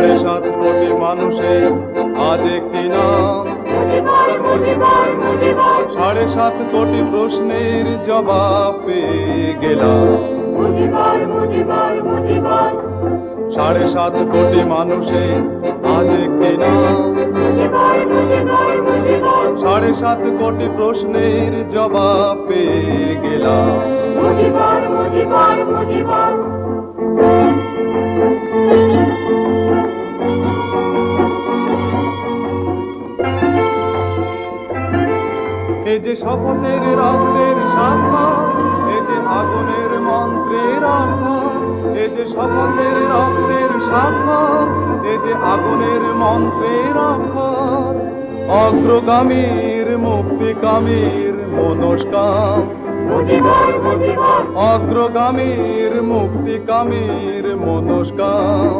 7.5 কোটি মানুষের আজ একটি নাম, 7.5 কোটি প্রশ্নের জবাব পেয়ে গেলাম। 7.5 কোটি মানুষের আজ একটি নাম, 7.5 কোটি প্রশ্নের জবাব পেয়ে গেলাম। এই যে শপথের রক্তের স্বাক্ষর, এই যে আগুনের মন্ত্রের অক্ষর, এই যে শপথের রক্তের স্বাক্ষর, এই যে আগুনের মন্ত্রের অক্ষর, অগ্রগামীর মুক্তিকামীর মনস্কাম, অগ্রগামীর মুক্তিকামীর মনস্কাম।